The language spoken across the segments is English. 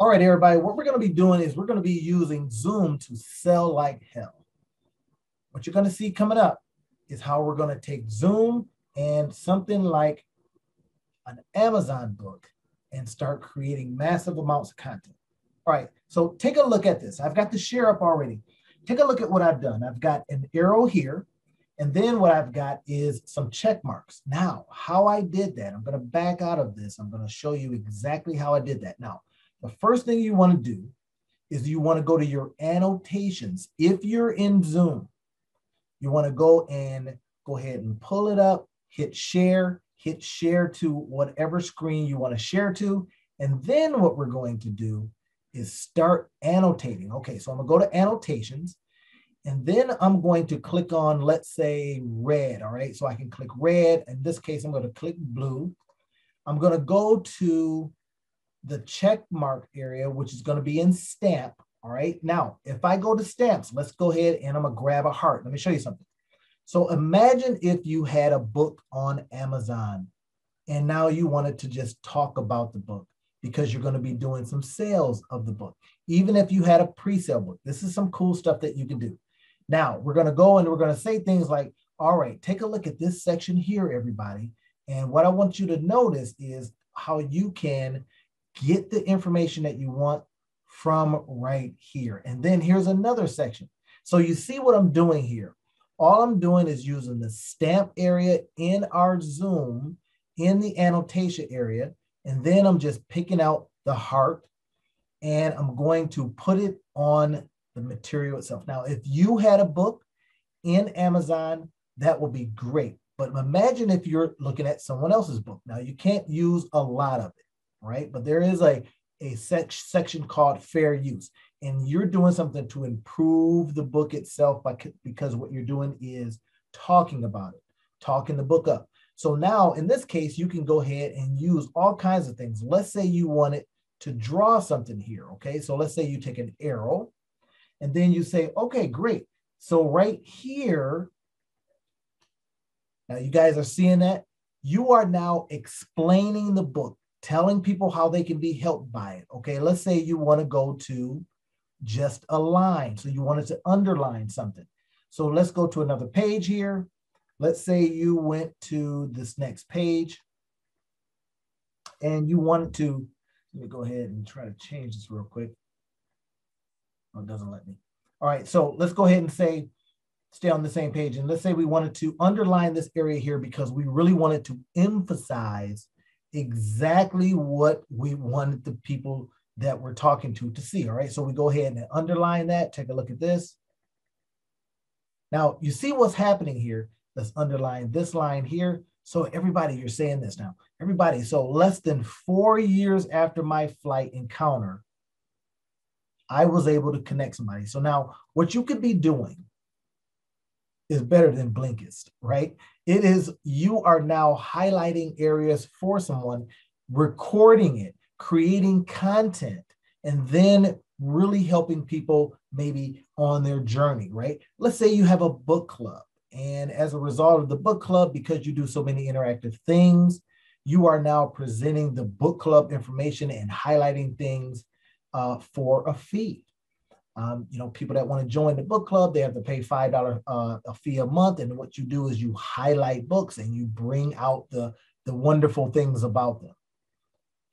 All right, everybody, what we're going to be doing is we're going to be using Zoom to sell like hell. What you're going to see coming up is how we're going to take Zoom and something like an Amazon book and start creating massive amounts of content. All right, so take a look at this. I've got the share up already. Take a look at what I've done. I've got an arrow here, and then what I've got is some check marks. Now, how I did that, I'm going to back out of this. I'm going to show you exactly how I did that. Now, the first thing you want to do is you want to go to your annotations. If you're in Zoom, you want to go ahead and pull it up, hit share to whatever screen you want to share to. And then what we're going to do is start annotating. Okay, so I'm going to go to annotations, and then I'm going to click on, let's say, red. All right, so I can click red. In this case, I'm going to click blue. I'm going to go to the check mark area, which is going to be in stamp. All right. Now, if I go to stamps, let's go ahead and I'm going to grab a heart. Let me show you something. So imagine if you had a book on Amazon and now you wanted to just talk about the book because you're going to be doing some sales of the book. Even if you had a pre-sale book, this is some cool stuff that you can do. Now, we're going to go and we're going to say things like, all right, take a look at this section here, everybody. And what I want you to notice is how you can get the information that you want from right here. And then here's another section. So you see what I'm doing here. All I'm doing is using the stamp area in our Zoom in the annotation area. And then I'm just picking out the heart and I'm going to put it on the material itself. Now, if you had a book in Amazon, that would be great. But imagine if you're looking at someone else's book. Now, you can't use a lot of it, right? But there is a section called fair use, and you're doing something to improve the book itself because what you're doing is talking about it, talking the book up. So now in this case, you can go ahead and use all kinds of things. Let's say you wanted to draw something here. Okay. So let's say you take an arrow and then you say, okay, great. So right here, now you guys are seeing that you are now explaining the book, telling people how they can be helped by it. Okay, let's say you want to go to just a line. So you wanted to underline something. So let's go to another page here. Let's say you went to this next page and you wanted to, let me go ahead and try to change this real quick. Oh, it doesn't let me. All right, so let's go ahead and say, stay on the same page. And let's say we wanted to underline this area here because we really wanted to emphasize exactly what we wanted the people that we're talking to see. All right, so we go ahead and underline that. Take a look at this. Now, you see what's happening here. Let's underline this line here. So everybody, you're saying this now. Everybody, so less than 4 years after my flight encounter, I was able to connect somebody. So now what you could be doing is better than Blinkist, right? It is, you are now highlighting areas for someone, recording it, creating content, and then really helping people maybe on their journey, right? Let's say you have a book club, and as a result of the book club, because you do so many interactive things, you are now presenting the book club information and highlighting things for a fee. People that want to join the book club, they have to pay $5 a fee a month. And what you do is you highlight books and you bring out the wonderful things about them.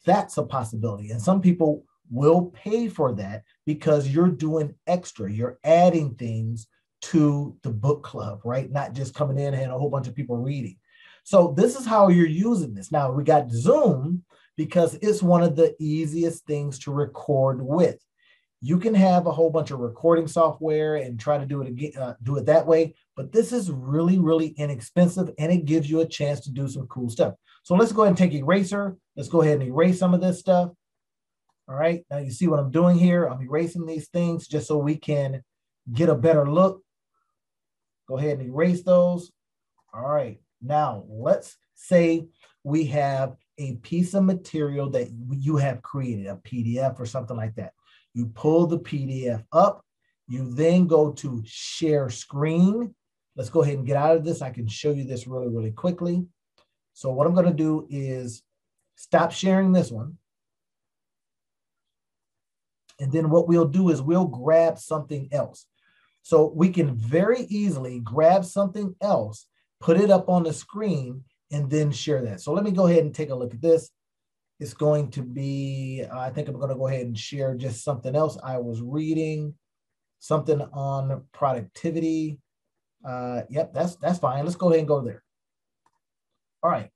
That's a possibility. And some people will pay for that because you're doing extra. You're adding things to the book club, right? Not just coming in and a whole bunch of people reading. So this is how you're using this. Now we got Zoom because it's one of the easiest things to record with. You can have a whole bunch of recording software and try to do it again, do it that way. But this is really, really inexpensive and it gives you a chance to do some cool stuff. So let's go ahead and take eraser. Let's go ahead and erase some of this stuff. All right. Now you see what I'm doing here. I'm erasing these things just so we can get a better look. Go ahead and erase those. All right. Now let's say we have a piece of material that you have created, a PDF or something like that. You pull the PDF up. You then go to share screen. Let's go ahead and get out of this. I can show you this really, really quickly. So what I'm going to do is stop sharing this one. And then what we'll do is we'll grab something else. So we can very easily grab something else, put it up on the screen, and then share that. So let me go ahead and take a look at this. It's going to be, I think I'm going to go ahead and share just something else. I was reading something on productivity. Yep, that's fine. Let's go ahead and go there. All right.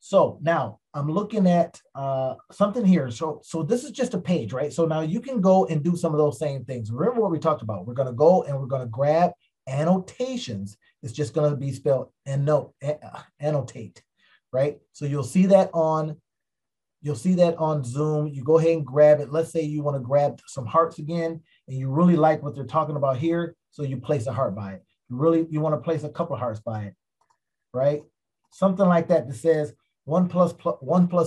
So now I'm looking at something here. So this is just a page, right? So now you can go and do some of those same things. Remember what we talked about. We're going to go and we're going to grab annotations. It's just going to be spelled annotate, right? So you'll see that on Zoom. You go ahead and grab it. Let's say you want to grab some hearts again, and you really like what they're talking about here. So you place a heart by it. You want to place a couple hearts by it, right? Something like that that says 1 plus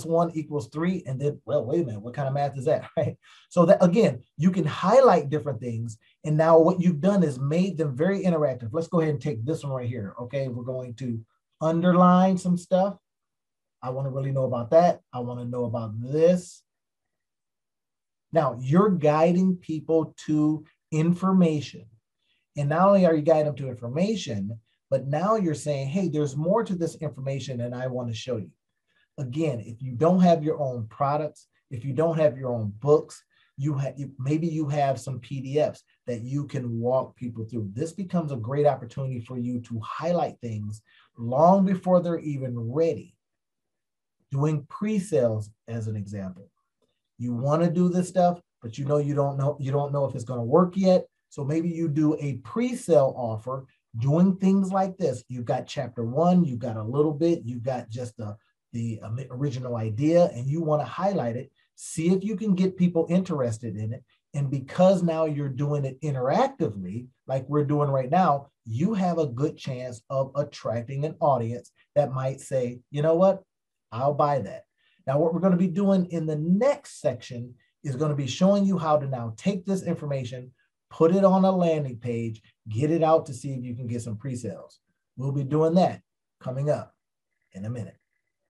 1 equals 3. And then, well, wait a minute, what kind of math is that, right? So that, again, you can highlight different things. And now what you've done is made them very interactive. Let's go ahead and take this one right here. Okay, we're going to underline some stuff. I want to really know about that. I want to know about this. Now, you're guiding people to information. And not only are you guiding them to information, but now you're saying, hey, there's more to this information and I want to show you. Again, if you don't have your own products, if you don't have your own books, maybe you have some PDFs that you can walk people through. This becomes a great opportunity for you to highlight things long before they're even ready. Doing pre-sales as an example. You want to do this stuff, but you don't know if it's going to work yet. So maybe you do a pre-sale offer doing things like this. You've got chapter 1, you've got a little bit, you've got just the original idea, and you want to highlight it. See if you can get people interested in it. And because now you're doing it interactively, like we're doing right now, you have a good chance of attracting an audience that might say, you know what? I'll buy that. Now, what we're going to be doing in the next section is going to be showing you how to now take this information, put it on a landing page, get it out to see if you can get some pre-sales. We'll be doing that coming up in a minute.